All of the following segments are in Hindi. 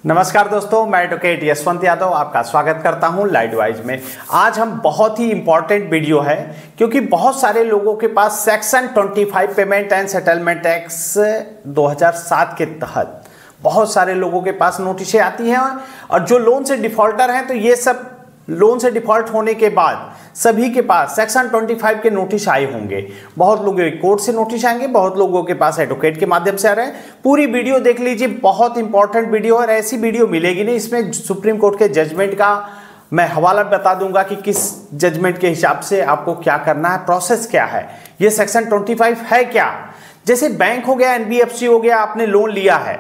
नमस्कार दोस्तों, मैं एडवोकेट यशवंत यादव आपका स्वागत करता हूं लाइडवाइज में। आज हम बहुत ही इंपॉर्टेंट वीडियो है क्योंकि बहुत सारे लोगों के पास section 25 payment and settlement act 2007 के तहत बहुत सारे लोगों के पास नोटिसें आती हैं और जो लोन से डिफॉल्टर हैं तो ये सब लोन से डिफॉल्ट होने के बाद सभी के पास सेक्शन 25 के नोटिस आए होंगे। बहुत लोगों के कोर्ट से नोटिस आएंगे, बहुत लोगों के पास एडवोकेट के माध्यम से आ रहे हैं। पूरी वीडियो देख लीजिए, बहुत इंपॉर्टेंट वीडियो और ऐसी वीडियो मिलेगी नहीं। इसमें सुप्रीम कोर्ट के जजमेंट का मैं हवाला बता दूंगा कि किस जजमेंट के हिसाब से आपको क्या करना है, प्रोसेस क्या है, ये सेक्शन 25 है क्या। जैसे बैंक हो गया, एनबीएफसी हो गया, आपने लोन लिया है,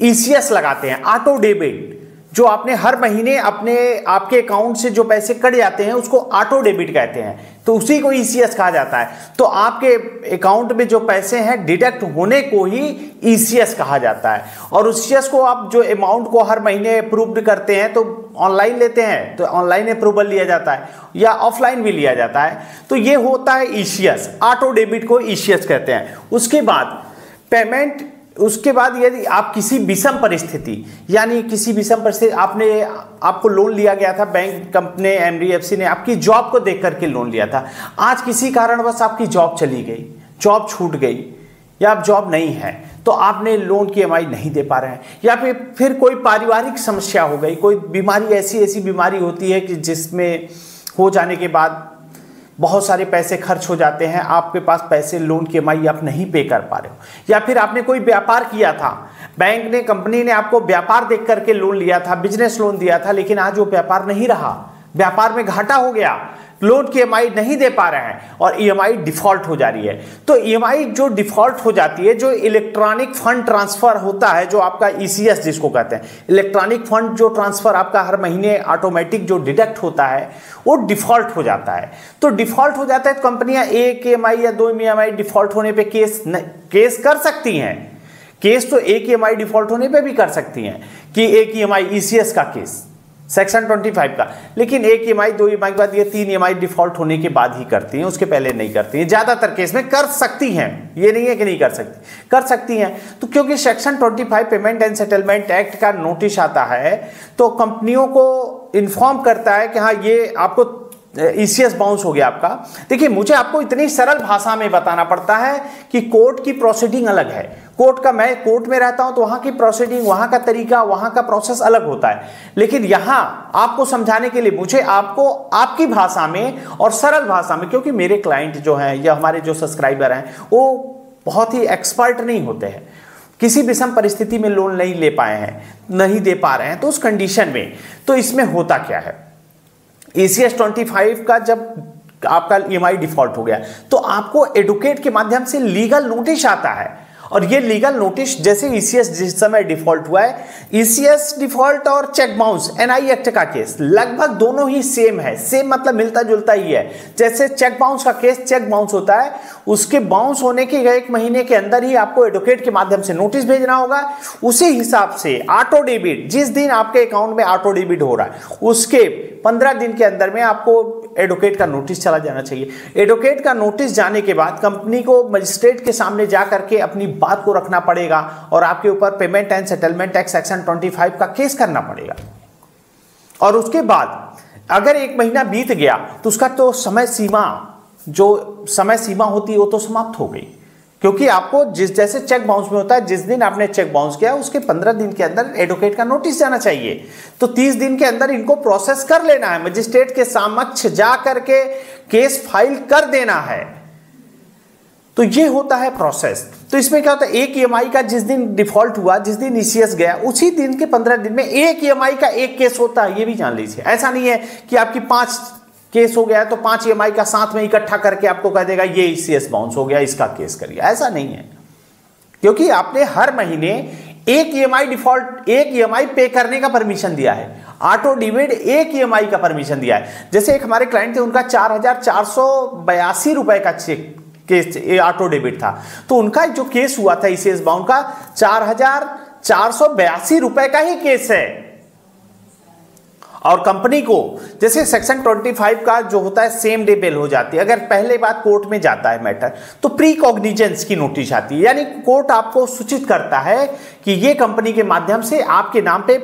ईसीएस लगाते हैं, ऑटो डेबिट, जो आपने हर महीने आपके अकाउंट से जो पैसे कट जाते हैं उसको ऑटो डेबिट कहते हैं, तो उसी को ईसीएस कहा जाता है। तो आपके अकाउंट में जो पैसे हैं डिडक्ट होने को ही ईसीएस कहा जाता है। और उस ईसीएस को आप जो अमाउंट को हर महीने अप्रूव्ड करते हैं तो ऑनलाइन लेते हैं तो ऑनलाइन अप्रूवल लिया जाता है या ऑफलाइन भी लिया जाता है। तो ये होता है ईसीएस, ऑटो डेबिट को ईसीएस कहते हैं। उसके बाद पेमेंट, उसके बाद यदि आप किसी विषम परिस्थिति, यानी किसी विषम परिस्थिति आपको लोन लिया गया था, बैंक कंपनी एनबीएफसी ने आपकी जॉब को देख करके लोन लिया था, आज किसी कारणवश आपकी जॉब चली गई, जॉब छूट गई या आप जॉब नहीं है तो आपने लोन की ईएमआई नहीं दे पा रहे हैं, या फिर कोई पारिवारिक समस्या हो गई, कोई बीमारी ऐसी बीमारी होती है कि जिसमें हो जाने के बाद बहुत सारे पैसे खर्च हो जाते हैं, आपके पास पैसे लोन की ईएमआई आप नहीं पे कर पा रहे हो, या फिर आपने कोई व्यापार किया था, बैंक ने कंपनी ने आपको व्यापार देख करके लोन लिया था, बिजनेस लोन दिया था, लेकिन आज वो व्यापार नहीं रहा, व्यापार में घाटा हो गया, लोन की ईएमआई नहीं दे पा रहे हैं और ईएमआई डिफॉल्ट हो जा रही है। तो ईएमआई जो डिफॉल्ट हो जाती है, जो इलेक्ट्रॉनिक फंड ट्रांसफर होता है, जो आपका ईसीएस जिसको कहते हैं, इलेक्ट्रॉनिक फंड जो ट्रांसफर आपका हर महीने ऑटोमेटिक जो डिडक्ट होता है वो डिफॉल्ट हो जाता है। तो डिफॉल्ट हो जाता है तो कंपनियां एक ईएमआई या दो ईएमआई डिफॉल्ट होने पर केस कर सकती हैं। केस तो एक ईएमआई डिफॉल्ट होने पे भी कर सकती हैं कि एक ईएमआई ईसीएस का केस सेक्शन 25 का, लेकिन एक ईएमआई दो ईएमआई के बाद ये तीन ईएमआई डिफॉल्ट होने के बाद ही करती हैं, उसके पहले नहीं करती हैं। ज्यादातर केस में कर सकती हैं, ये नहीं है कि नहीं कर सकती, कर सकती हैं। तो क्योंकि section 25 payment and settlement act का नोटिस आता है तो कंपनियों को इन्फॉर्म करता है कि हाँ ये आपको ईसीएस बाउंस हो गया आपका। देखिए, मुझे आपको इतनी सरल भाषा में बताना पड़ता है कि कोर्ट की प्रोसीडिंग अलग है। मैं कोर्ट में रहता हूं तो वहां की प्रोसीडिंग, वहां का तरीका, वहां का प्रोसेस अलग होता है, लेकिन यहां आपको समझाने के लिए मुझे आपको आपकी भाषा में और सरल भाषा में, क्योंकि मेरे क्लाइंट जो हैं या हमारे जो सब्सक्राइबर हैं वो बहुत ही एक्सपर्ट नहीं होते हैं, किसी विषम परिस्थिति में लोन नहीं ले पाए हैं, नहीं दे पा रहे हैं, तो उस कंडीशन में तो इसमें होता क्या है, ईसीएस 25 का जब आपका ईएमआई डिफॉल्ट हो गया तो आपको एडवोकेट के माध्यम से लीगल नोटिस आता है। और ये लीगल नोटिस, जैसे ईसीएस जिस समय डिफॉल्ट हुआ है, ईसीएस डिफॉल्ट और चेक बाउंस एनआई एक्ट का केस लगभग दोनों ही सेम है, सेम मतलब मिलता जुलता ही है। जैसे चेक बाउंस का केस चेक बाउंस होता है, उसके बाउंस होने के एक महीने के अंदर ही आपको एडवोकेट के माध्यम से नोटिस भेजना होगा। उसी हिसाब से ऑटो डेबिट, जिस दिन आपके अकाउंट में ऑटो डेबिट हो रहा है उसके 15 दिन के अंदर में आपको एडवोकेट का नोटिस चला जाना चाहिए। एडवोकेट का नोटिस जाने के बाद कंपनी को मजिस्ट्रेट के सामने जा करके अपनी बात को रखना पड़ेगा और आपके ऊपर payment and settlement act section 25 का केस करना पड़ेगा। और उसके बाद अगर एक महीना बीत गया तो उसका तो समय सीमा, जो समय सीमा होती है वो तो समाप्त हो गई, क्योंकि आपको जैसे चेक बाउंस में होता है, जिस दिन आपने चेक बाउंस किया उसके 15 दिन के अंदर एडवोकेट का नोटिस जाना चाहिए। तो 30 दिन के अंदर इनको प्रोसेस कर लेना है, मजिस्ट्रेट के समक्ष जा करके केस फाइल कर देना है। तो ये होता है प्रोसेस। तो इसमें क्या होता है, एक ईएमआई का जिस दिन डिफॉल्ट हुआ, जिस दिन ईसीएस गया, उसी दिन के 15 दिन में एक ईएमआई का एक केस होता है, ये भी जान लीजिए। ऐसा नहीं है कि आपकी 5 केस हो गया तो 5 ईएमआई का साथ में इकट्ठा करके आपको कह देगा ये ईसीएस बाउंस हो गया, इसका केस करिए, ऐसा नहीं है। क्योंकि आपने हर महीने एक ईएमआई डिफॉल्ट, एक ईएमआई पे करने का परमिशन दिया है, ऑटो डेबिट एक ईएमआई का परमिशन दिया है। जैसे एक हमारे क्लाइंट थे, उनका 4,482 रुपए का चेक केस ऑटो डेबिट था, तो उनका जो केस हुआ था ईसीएस बाउंस का 4,482 रुपए का ही केस है। और कंपनी को जैसे सेक्शन 25 का जो होता है सेम डे बेल हो जाती है। अगर पहले बात कोर्ट में जाता है मैटर तो प्री कॉग्निजेंस की नोटिस आती है, यानी कोर्ट आपको सूचित करता है कि ये कंपनी के माध्यम से आपके नाम पे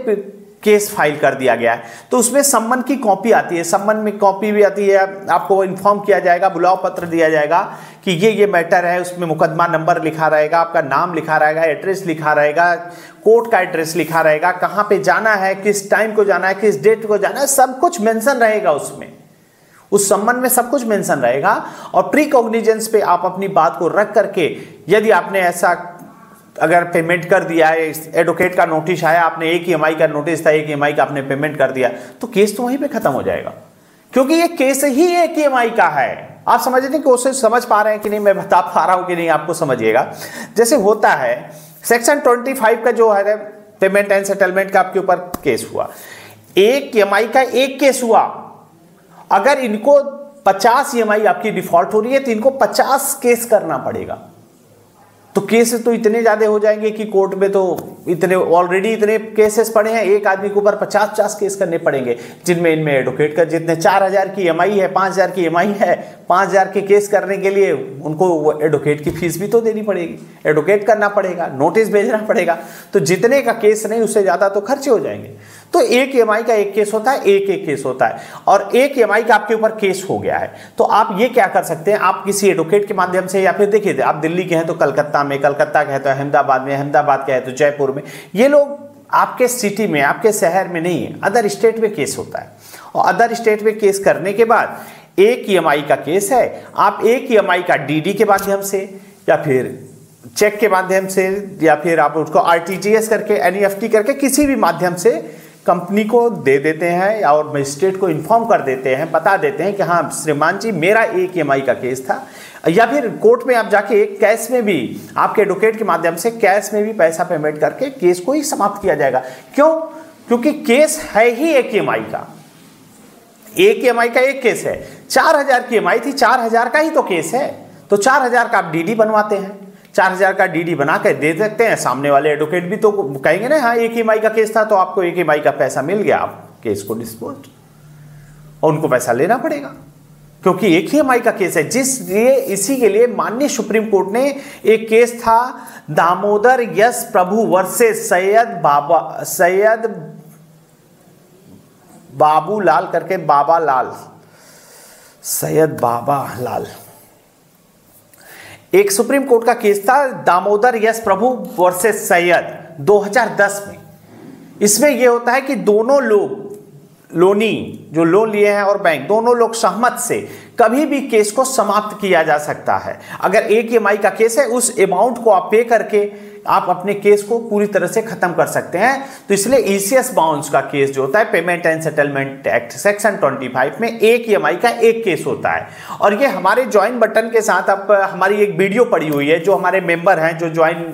केस फाइल कर दिया गया है। तो उसमें सम्मन की कॉपी आती है, सम्मन में कॉपी भी आती है, आपको इन्फॉर्म किया जाएगा, बुलाव पत्र दिया जाएगा कि ये मैटर है, उसमें मुकदमा नंबर लिखा रहेगा, आपका नाम लिखा रहेगा, एड्रेस लिखा रहेगा, कोर्ट का एड्रेस लिखा रहेगा, कहाँ पे जाना है, किस टाइम को जाना है, किस डेट को जाना है, सब कुछ मेंशन रहेगा उसमें, उस सम्मन में सब कुछ मेंशन रहेगा। और प्री कॉग्निजेंस पे आप अपनी बात को रख करके, यदि आपने ऐसा अगर पेमेंट कर दिया है, एडवोकेट का नोटिस आया, आपने एक EMI का नोटिस था, एक EMI का आपने पेमेंट कर दिया, तो केस तो वहीं पे खत्म हो जाएगा, क्योंकि ये केस ही एक EMI का है। आप समझने की कोशिश समझ पा रहे हैं कि नहीं, मैं बता पा रहा हूं कि नहीं, आपको समझिएगा। जैसे होता है सेक्शन 25 का जो है पेमेंट एंड सेटलमेंट का आपके ऊपर केस हुआ, एक EMI का एक केस हुआ, अगर इनको 50 EMI आपकी डिफॉल्ट हो रही है तो इनको 50 केस करना पड़ेगा। तो केस तो इतने ज्यादा हो जाएंगे कि कोर्ट में तो इतने ऑलरेडी इतने केसेस पड़े हैं, एक आदमी के ऊपर 50 केस करने पड़ेंगे, जिनमें इनमें एडवोकेट का जितने 4000 की EMI है, 5000 की EMI है, 5000 के केस करने के लिए उनको एडवोकेट की फीस भी तो देनी पड़ेगी, एडवोकेट करना पड़ेगा, नोटिस भेजना पड़ेगा, तो जितने का केस नहीं उससे ज्यादा तो खर्चे हो जाएंगे। तो एक EMI का एक केस होता है, एक केस होता है, और एक EMI का आपके ऊपर केस हो गया है तो आप ये क्या कर सकते हैं, आप किसी एडवोकेट के माध्यम से, या फिर देखिए आप दिल्ली के हैं तो कलकत्ता में, कलकत्ता के हैं तो अहमदाबाद में, अहमदाबाद के हैं तो जयपुर में, ये लोग आपके सिटी में, आपके शहर में नहीं है, अदर स्टेट में केस होता है। और अदर स्टेट में केस करने के बाद एक EMI का केस है, आप एक EMI का DD के माध्यम से या फिर चेक के माध्यम से या फिर आप उसको RTGS करके, NEFT करके, किसी भी माध्यम से कंपनी को दे देते हैं और मजिस्ट्रेट को इन्फॉर्म कर देते हैं, बता देते हैं कि हाँ श्रीमान जी मेरा एक EMI का केस था, या फिर कोर्ट में आप जाके एक कैश में भी आपके एडवोकेट के माध्यम से कैश में भी पैसा पेमेंट करके केस को ही समाप्त किया जाएगा। क्यों? क्योंकि केस है ही एक EMI का, एक EMI का एक केस है। 4000 की EMI थी, 4000 का ही तो केस है, तो 4000 का आप DD बनवाते हैं, 4000 का DD बना कर दे सकते हैं, सामने वाले एडवोकेट भी तो कहेंगे ना हाँ एक EMI का केस था तो आपको एक EMI का पैसा मिल गया, आप केस को डिस्पोज, और उनको पैसा लेना पड़ेगा क्योंकि एक ही EMI का केस है। जिसलिए इसी के लिए माननीय सुप्रीम कोर्ट ने एक केस था दामोदर यश प्रभु वर्सेस सैयद बाबूलाल करके, बाबा लाल, सैयद बाबा लाल, एक सुप्रीम कोर्ट का केस था दामोदर यश प्रभु वर्सेस सैयद 2010 में। इसमें यह होता है कि दोनों लोग, लोनी जो लोन लिए हैं और बैंक, दोनों लोग सहमत से कभी भी केस को समाप्त किया जा सकता है। अगर एक EMI का केस है उस अमाउंट को आप पे करके आप अपने केस को पूरी तरह से खत्म कर सकते हैं। तो इसलिए ECS बाउंस का केस जो होता है, payment and settlement act section 25 में एक EMI का एक केस होता है। और ये हमारे ज्वाइन बटन के साथ आप हमारी एक वीडियो पड़ी हुई है, जो हमारे मेंबर हैं, जो ज्वाइन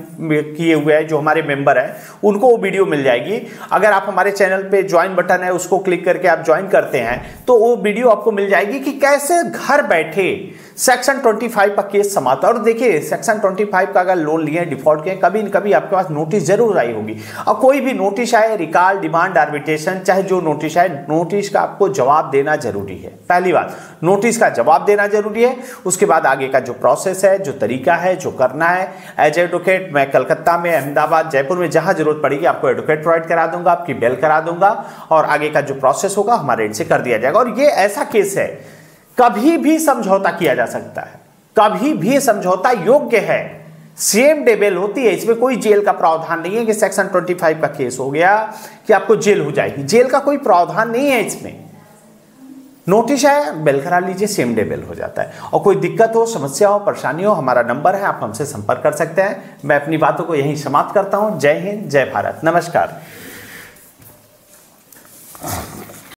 किए हुए हैं, जो हमारे मेंबर हैं, उनको वो वीडियो मिल जाएगी। अगर आप हमारे चैनल पे ज्वाइन बटन है उसको क्लिक करके आप ज्वाइन करते हैं तो वो वीडियो आपको मिल जाएगी कि कैसे घर बैठे सेक्शन 25 का केस समाप्त। और देखिए सेक्शन 25 का अगर लोन लिए डिफॉल्ट किए, कभी न कभी आपके पास नोटिस जरूर आई होगी। और कोई भी नोटिस आए, रिकॉल, डिमांड, आर्बिट्रेशन, चाहे जो नोटिस आए, नोटिस का आपको जवाब देना जरूरी है। पहली बात, नोटिस का जवाब देना जरूरी है। उसके बाद आगे का जो प्रोसेस है, जो तरीका है, जो करना है, एज एडवोकेट मैं कलकत्ता में, अहमदाबाद, जयपुर में जहां जरूरत पड़ेगी आपको एडवोकेट प्रोवाइड करा दूंगा, आपकी बेल करा दूंगा, और आगे का जो प्रोसेस होगा हमारे एंड से कर दिया जाएगा। और ये ऐसा केस है कभी भी समझौता किया जा सकता है, कभी भी समझौता योग्य है, सेम डे बेल होती है, इसमें कोई जेल का प्रावधान नहीं है कि सेक्शन 25 का केस हो गया कि आपको जेल हो जाएगी। जेल का कोई प्रावधान नहीं है इसमें। नोटिस है, बेल करा लीजिए, सेम डे बेल हो जाता है। और कोई दिक्कत हो, समस्या हो, परेशानी हो, हमारा नंबर है, आप हमसे संपर्क कर सकते हैं। मैं अपनी बातों को यहीं समाप्त करता हूं। जय हिंद, जय भारत, नमस्कार।